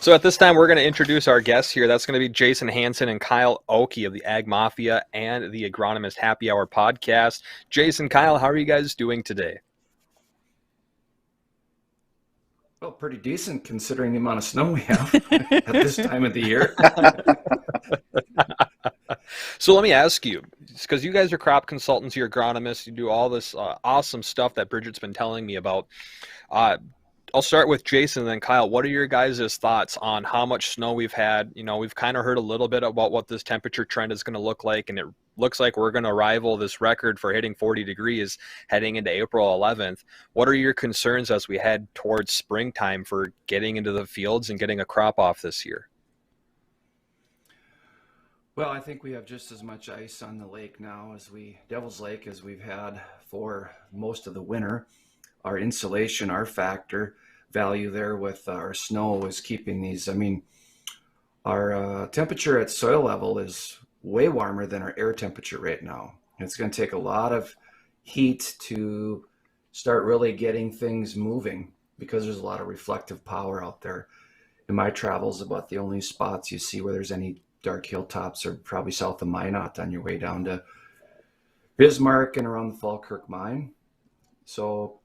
So at this time, we're going to introduce our guests here. That's going to be Jason Hanson and Kyle Okke of the AgMafia and the Agronomist Happy Hour podcast. Jason, Kyle, how are you guys doing today? Well, pretty decent considering the amount of snow we have at this time of the year. So let me ask you, because you guys are crop consultants, you're agronomists, you do all this awesome stuff that Bridgette's been telling me about. Uh, I'll start with Jason and then Kyle. What are your guys' thoughts on how much snow we've had? You know, we've kind of heard a little bit about what this temperature trend is going to look like, and it looks like we're going to rival this record for hitting 40 degrees heading into April 11th. What are your concerns as we head towards springtime for getting into the fields and getting a crop off this year? Well, I think we have just as much ice on the lake now Devil's Lake, as we've had for most of the winter. Our insulation, our factor value there with our snow is keeping these. I mean, our temperature at soil level is way warmer than our air temperature right now. It's going to take a lot of heat to start really getting things moving because there's a lot of reflective power out there. In my travels, about the only spots you see where there's any dark hilltops are probably south of Minot on your way down to Bismarck and around the Falkirk mine. So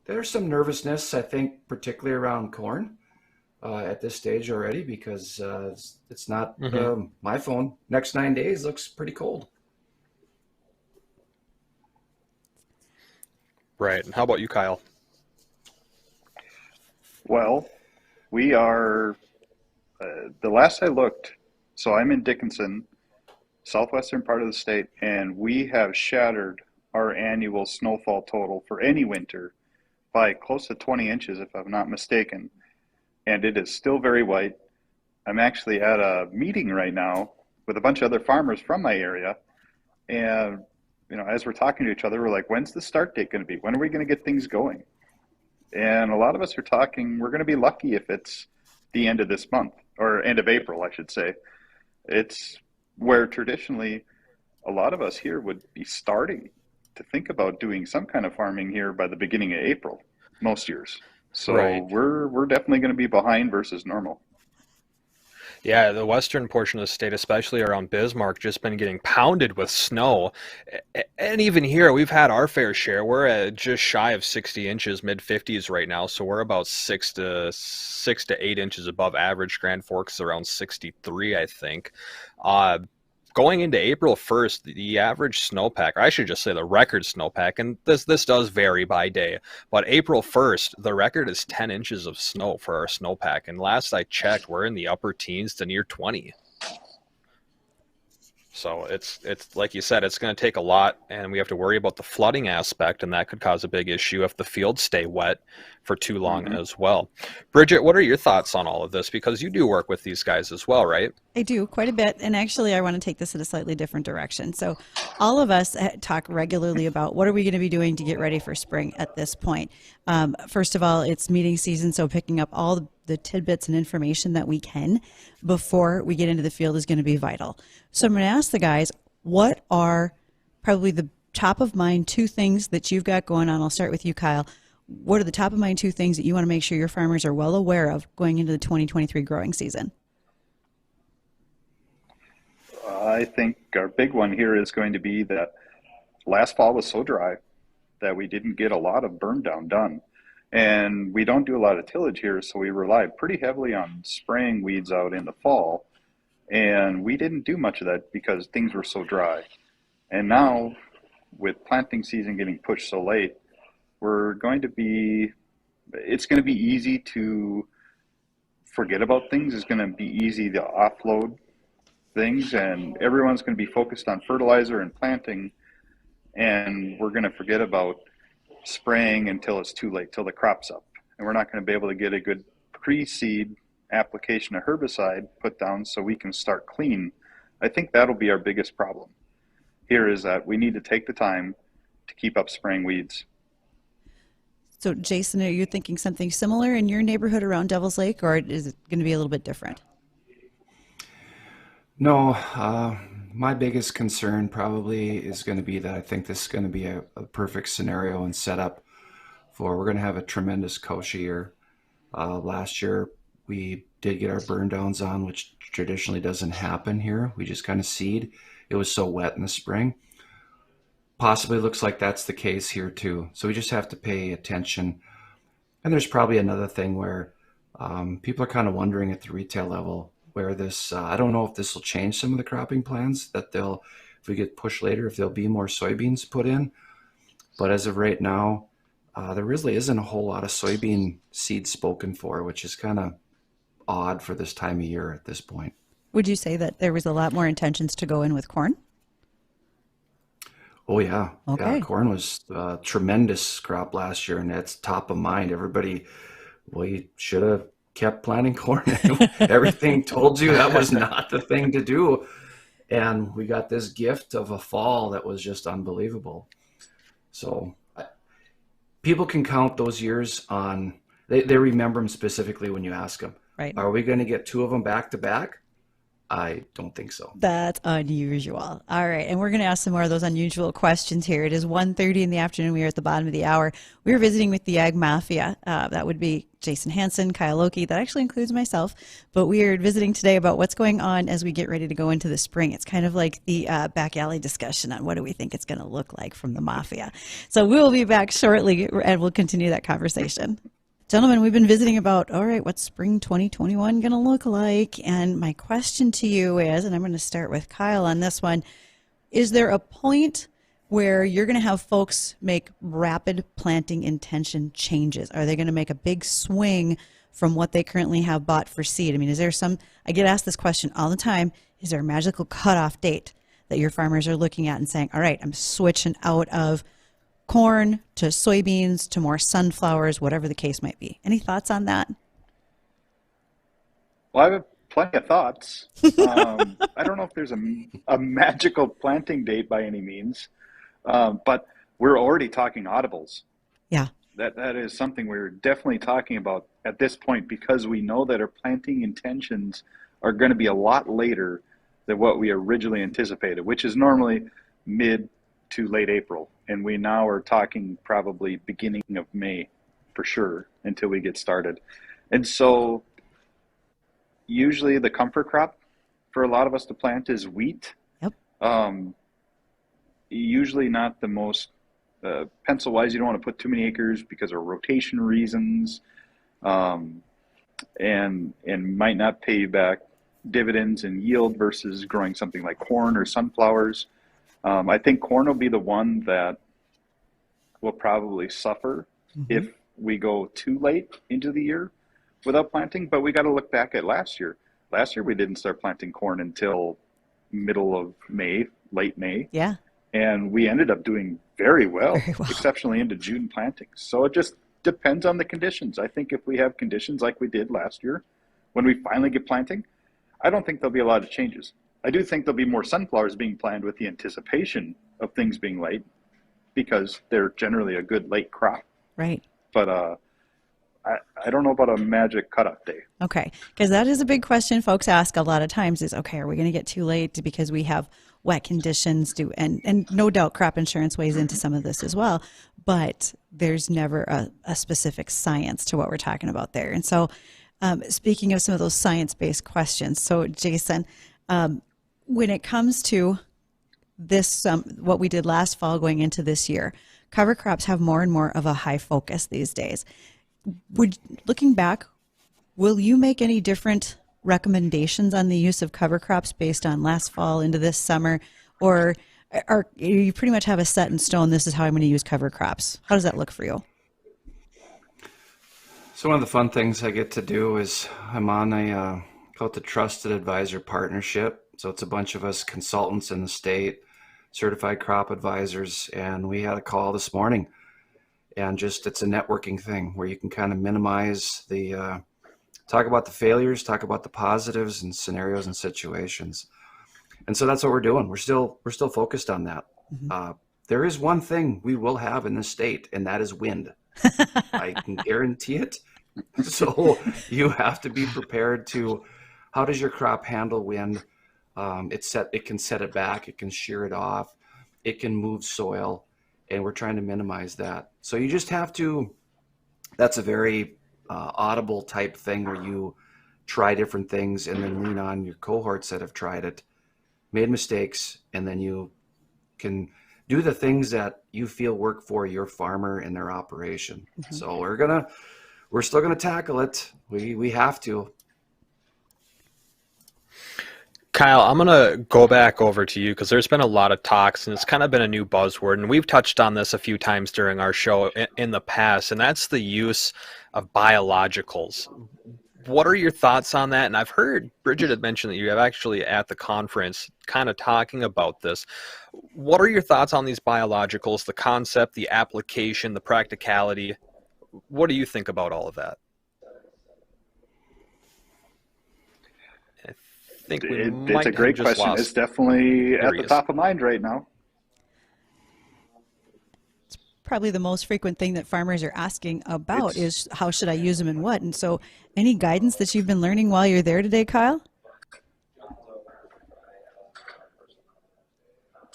there's some nervousness, I think, particularly around corn at this stage already, because it's not my phone. Next 9 days looks pretty cold. Right. And how about you, Kyle? Well, we are, the last I looked, so I'm in Dickinson, southwestern part of the state, and we have shattered our annual snowfall total for any winter by close to 20 inches, if I'm not mistaken. And it is still very white. I'm actually at a meeting right now with a bunch of other farmers from my area. And, as we're talking to each other, we're like, when's the start date going to be? When are we going to get things going? And a lot of us are talking, we're going to be lucky if it's the end of this month, or end of April, I should say. It's where traditionally a lot of us here would be starting to think about doing some kind of farming here by the beginning of April, most years. So Right. we're definitely going to be behind versus normal. Yeah, the western portion of the state, especially around Bismarck, just been getting pounded with snow. And even here, we've had our fair share. We're at just shy of 60 inches, mid 50s right now. So we're about 6 to 8 inches above average. Grand Forks is around 63, I think. Uh, Going into April 1st, the average snowpack, or I should just say the record snowpack, and this does vary by day, but April 1st, the record is 10 inches of snow for our snowpack. And last I checked, we're in the upper teens to near 20. So it's like you said, it's going to take a lot, and we have to worry about the flooding aspect, and that could cause a big issue if the fields stay wet for too long Mm-hmm. as well. Bridgette, what are your thoughts on all of this? Because you do work with these guys as well, right? I do quite a bit. And actually, I want to take this in a slightly different direction. So, all of us talk regularly about what are we going to be doing to get ready for spring at this point. First of all, it's meeting season. So, picking up all the tidbits and information that we can before we get into the field is going to be vital. So, I'm going to ask the guys, what are probably the top of mind two things that you've got going on? I'll start with you, Kyle. What are the top of mind two things that you want to make sure your farmers are well aware of going into the 2023 growing season? I think our big one here is going to be that last fall was so dry that we didn't get a lot of burn down done. And we don't do a lot of tillage here, so we rely pretty heavily on spraying weeds out in the fall. And we didn't do much of that because things were so dry. And now, with planting season getting pushed so late, it's going to be easy to forget about things. It's going to be easy to offload things, and everyone's going to be focused on fertilizer and planting, and we're going to forget about spraying until it's too late, till the crop's up, and we're not going to be able to get a good pre-seed application of herbicide put down so we can start clean. I think that'll be our biggest problem here, is that we need to take the time to keep up spraying weeds. So, Jason, are you thinking something similar in your neighborhood around Devil's Lake, or is it going to be a little bit different? No, my biggest concern probably is going to be that I think this is going to be a perfect scenario and setup for, we're going to have a tremendous kochia year. Last year We did get our burn downs on, which traditionally doesn't happen here. We just kind of seed. It was so wet in the spring. Possibly looks like that's the case here too. So we just have to pay attention. And there's probably another thing where people are kind of wondering at the retail level where this, I don't know if this will change some of the cropping plans, that they'll, if we get pushed later, if there'll be more soybeans put in. But as of right now, there really isn't a whole lot of soybean seed spoken for, which is kind of odd for this time of year at this point. Would you say that there was a lot more intentions to go in with corn? Oh yeah. Okay. Yeah, corn was a tremendous crop last year, and that's top of mind. Everybody, well, you should have kept planting corn. Everything told you that was not the thing to do. And we got this gift of a fall that was just unbelievable. So people can count those years on, they remember them specifically when you ask them. Right. Are we going to get 2 of them back to back? I don't think so. That's unusual. All right. And we're going to ask some more of those unusual questions here. It is 1:30 in the afternoon. We are at the bottom of the hour. We are visiting with the AgMafia. That would be Jason Hanson, Kyle Okke. That actually includes myself. But we are visiting today about what's going on as we get ready to go into the spring. It's kind of like the back alley discussion on what do we think it's going to look like from the Mafia. So we will be back shortly, and we'll continue that conversation. Gentlemen, we've been visiting about, all right, what's spring 2021 going to look like? And my question to you is, and I'm going to start with Kyle on this one, is there a point where you're going to have folks make rapid planting intention changes? Are they going to make a big swing from what they currently have bought for seed? I mean, is there some, I get asked this question all the time, is there a magical cutoff date that your farmers are looking at and saying, all right, I'm switching out of corn to soybeans to more sunflowers, whatever the case might be? Any thoughts on that? Well, I have plenty of thoughts. I don't know if there's a magical planting date by any means, but we're already talking audibles. Yeah. That is something we're definitely talking about at this point, because we know that our planting intentions are going to be a lot later than what we originally anticipated, which is normally mid to late April. And we now are talking probably beginning of May for sure until we get started. And so usually the comfort crop for a lot of us to plant is wheat. Yep. Usually not the most, pencil wise, you don't want to put too many acres because of rotation reasons, and might not pay you back dividends and yield versus growing something like corn or sunflowers. I think corn will be the one that will probably suffer if we go too late into the year without planting. But we got to look back at last year. Last year we didn't start planting corn until middle of May, late May. Yeah. And we ended up doing very well, exceptionally into June plantings. So it just depends on the conditions. I think if we have conditions like we did last year, when we finally get planting, I don't think there'll be a lot of changes. I do think there'll be more sunflowers being planted with the anticipation of things being late, because they're generally a good late crop. Right. But I don't know about a magic cutoff day. Okay. Because that is a big question folks ask a lot of times is, okay, are we going to get too late because we have wet conditions? And no doubt crop insurance weighs into some of this as well, but there's never a specific science to what we're talking about there. And so speaking of some of those science-based questions, so Jason, when it comes to this, what we did last fall going into this year, cover crops have more and more of a high focus these days. Looking back, will you make any different recommendations on the use of cover crops based on last fall into this summer, or you pretty much have a set in stone, this is how I'm going to use cover crops? How does that look for you? So one of the fun things I get to do is I'm on called the Trusted Advisor Partnership. So it's a bunch of us consultants in the state, certified crop advisors, and we had a call this morning. And just, it's a networking thing where you can kind of minimize the, talk about the failures, talk about the positives and scenarios and situations. And so that's what we're doing. We're still focused on that. Mm-hmm. There is one thing we will have in this state, and that is wind. I can guarantee it. So you have to be prepared to, how does your crop handle wind? It can set it back, it can shear it off, it can move soil, and we're trying to minimize that. So you just have to, that's a very audible type thing where you try different things and then lean on your cohorts that have tried it, made mistakes, and then you can do the things that you feel work for your farmer and their operation. Mm-hmm. So we're still gonna tackle it. We have to. Kyle, I'm going to go back over to you because there's been a lot of talks and it's kind of been a new buzzword. And we've touched on this a few times during our show in the past, and that's the use of biologicals. What are your thoughts on that? And I've heard Bridgette had mentioned that you have actually at the conference kind of talking about this. What are your thoughts on these biologicals, the concept, the application, the practicality? What do you think about all of that? It's a great question. It's definitely at the top of mind right now. It's probably the most frequent thing that farmers are asking about is how should I use them and what? And so any guidance that you've been learning while you're there today, Kyle?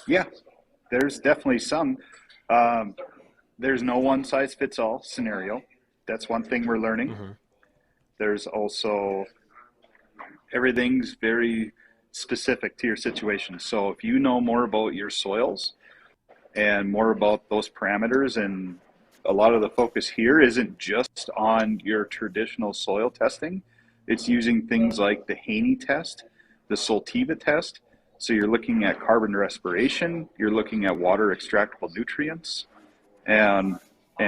Yeah, there's definitely some. There's no one size fits all scenario. That's one thing we're learning. Mm-hmm. There's also everything's very specific to your situation. So if you know more about your soils and more about those parameters, and a lot of the focus here isn't just on your traditional soil testing, it's using things like the Haney test, the Soltiva test. So you're looking at carbon respiration, you're looking at water extractable nutrients, and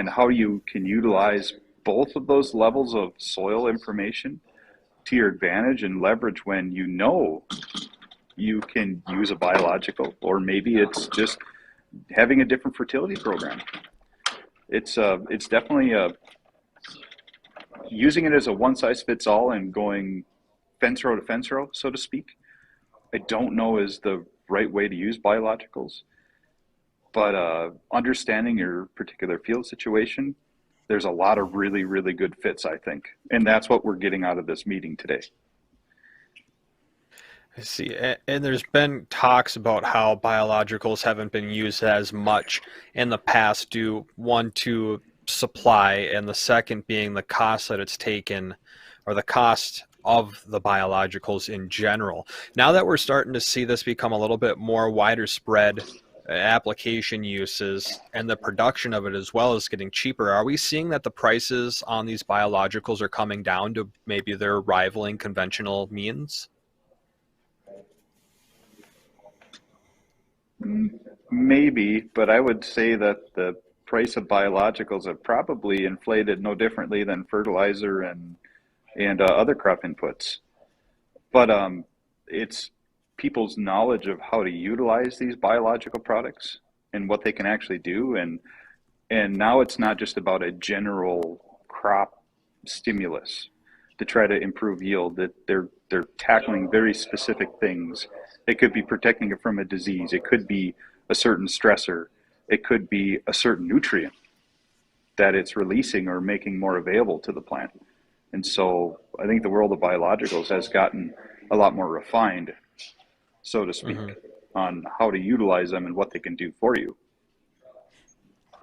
how you can utilize both of those levels of soil information to your advantage and leverage when you know you can use a biological, or maybe it's just having a different fertility program. It's definitely using it as a one size fits all and going fence row to fence row, so to speak. I don't know is the right way to use biologicals, but understanding your particular field situation, there's a lot of really, really good fits, I think. And that's what we're getting out of this meeting today. I see. And there's been talks about how biologicals haven't been used as much in the past due, one, to supply, and the second being the cost that it's taken, or the cost of the biologicals in general. Now that we're starting to see this become a little bit more wider spread application uses and the production of it as well is getting cheaper, are we seeing that the prices on these biologicals are coming down to maybe they're rivaling conventional means? Maybe, but I would say that the price of biologicals have probably inflated no differently than fertilizer and other crop inputs. But it's people's knowledge of how to utilize these biological products and what they can actually do, and now it's not just about a general crop stimulus to try to improve yield, that they're tackling very specific things. It could be protecting it from a disease, it could be a certain stressor, it could be a certain nutrient that it's releasing or making more available to the plant. And so I think the world of biologicals has gotten a lot more refined, so to speak, on how to utilize them and what they can do for you.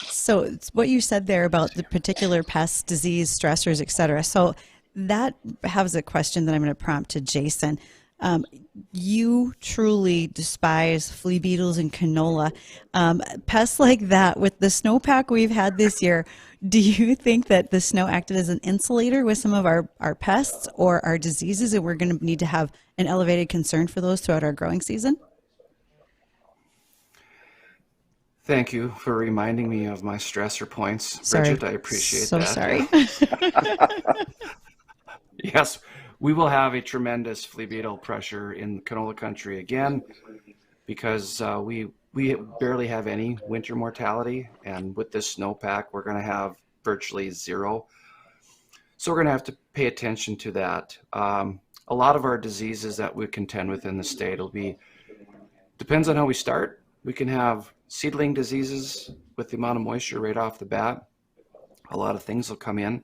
So it's what you said there about the particular pest, disease, stressors, et cetera. So that has a question that I'm going to prompt to Jason. You truly despise flea beetles and canola. Pests like that, with the snowpack we've had this year, do you think that the snow acted as an insulator with some of our pests or our diseases, and we're going to need to have an elevated concern for those throughout our growing season? Thank you for reminding me of my stressor points. Sorry. Bridgette, I appreciate that. Sorry. Yes, we will have a tremendous flea beetle pressure in canola country again, because we barely have any winter mortality, and with this snowpack we're going to have virtually zero. So we're going to have to pay attention to that. A lot of our diseases that we contend with in the state will be, depends on how we start. We can have seedling diseases with the amount of moisture right off the bat. A lot of things will come in.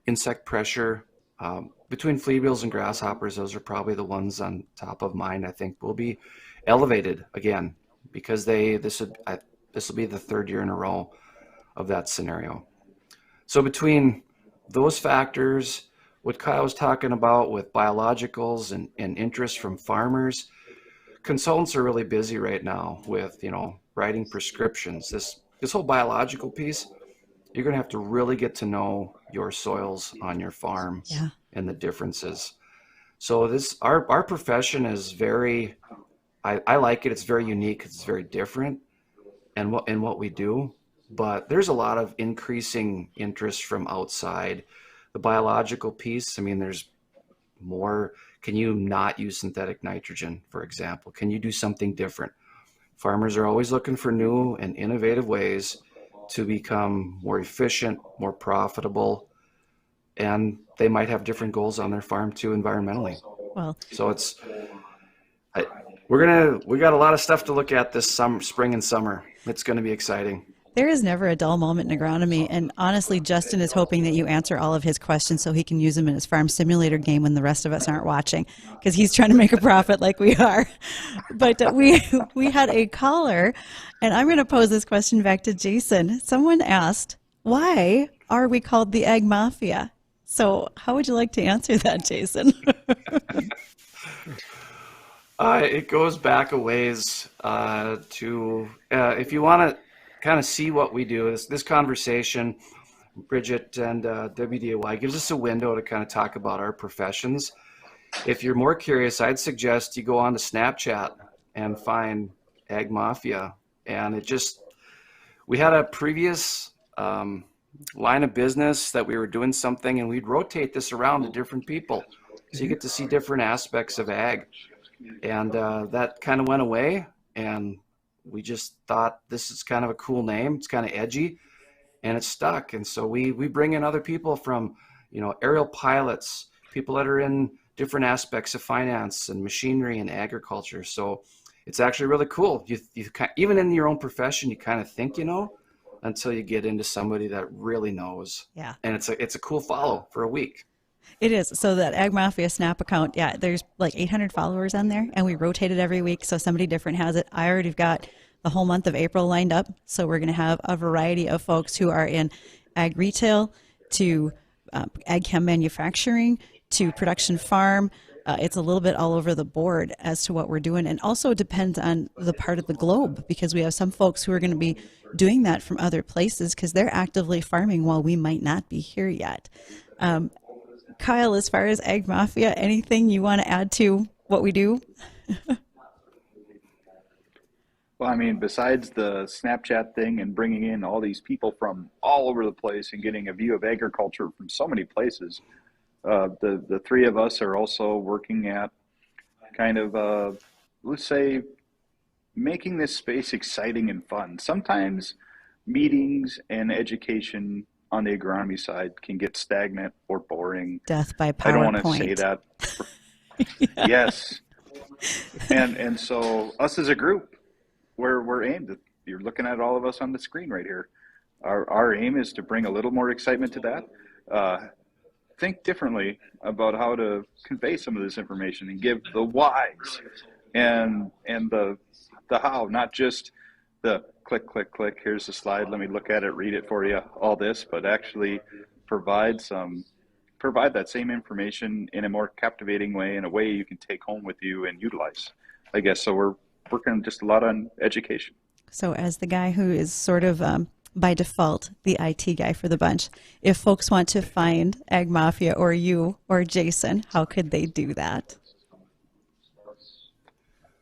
Insect pressure, between flea beetles and grasshoppers, those are probably the ones on top of mind. I think will be elevated again, because this will be the third year in a row of that scenario. So between those factors, what Kyle was talking about with biologicals and interest from farmers, consultants are really busy right now with, writing prescriptions. This whole biological piece, you're going to have to really get to know your soils on your farm and the differences. So our profession is very, I like it. It's very unique. It's very different in what we do, but there's a lot of increasing interest from outside. The biological piece, I mean, there's more. Can you not use synthetic nitrogen, for example? Can you do something different? Farmers are always looking for new and innovative ways to become more efficient, more profitable, and they might have different goals on their farm too environmentally. Well, so we got a lot of stuff to look at this spring and summer. It's going to be exciting. There is never a dull moment in agronomy, and honestly, Justin is hoping that you answer all of his questions so he can use them in his farm simulator game when the rest of us aren't watching, because he's trying to make a profit like we are. But we had a caller, and I'm going to pose this question back to Jason. Someone asked, why are we called the AgMafia? So how would you like to answer that, Jason? It goes back a ways to, if you want to kind of see what we do, this conversation, Bridgette and WDAY gives us a window to kind of talk about our professions. If you're more curious, I'd suggest you go on to Snapchat and find AgMafia. And we had a previous line of business that we were doing something, and we'd rotate this around to different people. So you get to see different aspects of ag. And that kind of went away, and we just thought this is kind of a cool name. It's kind of edgy, and it's stuck. And so we bring in other people from, aerial pilots, people that are in different aspects of finance and machinery and agriculture. So it's actually really cool. You even in your own profession, you kind of think until you get into somebody that really knows. Yeah. And it's a cool follow for a week. It is. So that AgMafia Snap account, there's like 800 followers on there, and we rotate it every week so somebody different has it. I already got the whole month of April lined up, so we're going to have a variety of folks who are in ag retail to ag chem manufacturing to production farm. It's a little bit all over the board as to what we're doing, and also depends on the part of the globe, because we have some folks who are going to be doing that from other places because they're actively farming while we might not be here yet. Kyle, as far as AgMafia, anything you want to add to what we do? Well, I mean, besides the Snapchat thing and bringing in all these people from all over the place and getting a view of agriculture from so many places, the three of us are also working at kind of, let's say, making this space exciting and fun. Sometimes meetings and education on the agronomy side can get stagnant or boring. Death by PowerPoint. I don't want to say that. Yeah. Yes. And so us as a group, we're aimed at, you're looking at all of us on the screen right here. Our aim is to bring a little more excitement to that. Think differently about how to convey some of this information and give the whys and the how, not just the click, click, click, here's the slide, let me look at it, read it for you, all this, but actually provide that same information in a more captivating way, in a way you can take home with you and utilize, I guess. So we're working just a lot on education. So as the guy who is sort of by default the IT guy for the bunch, if folks want to find AgMafia or you or Jason, how could they do that?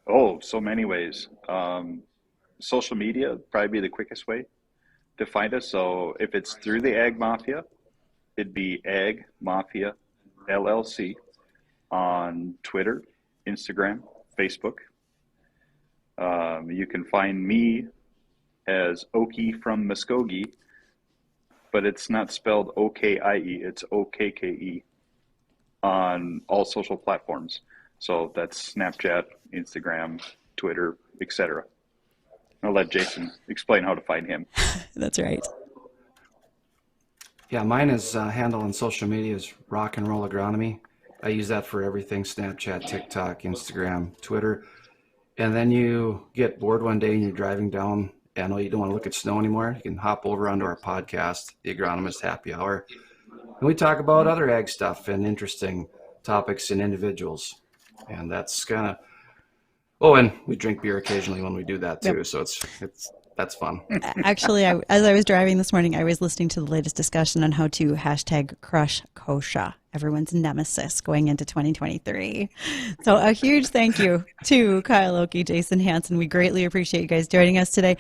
Oh, so many ways. Social media would probably be the quickest way to find us. So if it's through the AgMafia, it'd be AgMafia LLC on Twitter, Instagram, Facebook. You can find me as Okke from Muskogee, but it's not spelled O-K-I-E, it's O-K-K-E on all social platforms. So that's Snapchat, Instagram, Twitter, etc. I'll let Jason explain how to find him. That's right. Yeah, mine is handle on social media is Rock and Roll Agronomy. I use that for everything: Snapchat, TikTok, Instagram, Twitter. And then you get bored one day and you're driving down, and you don't want to look at snow anymore. You can hop over onto our podcast, The Agronomist Happy Hour. And we talk about other ag stuff and interesting topics and individuals. And that's kind of, oh, and we drink beer occasionally when we do that too. Yep. So that's fun. Actually, as I was driving this morning, I was listening to the latest discussion on how to hashtag crush kosher, everyone's nemesis going into 2023. So a huge thank you to Kyle Okke, Jason Hanson. We greatly appreciate you guys joining us today.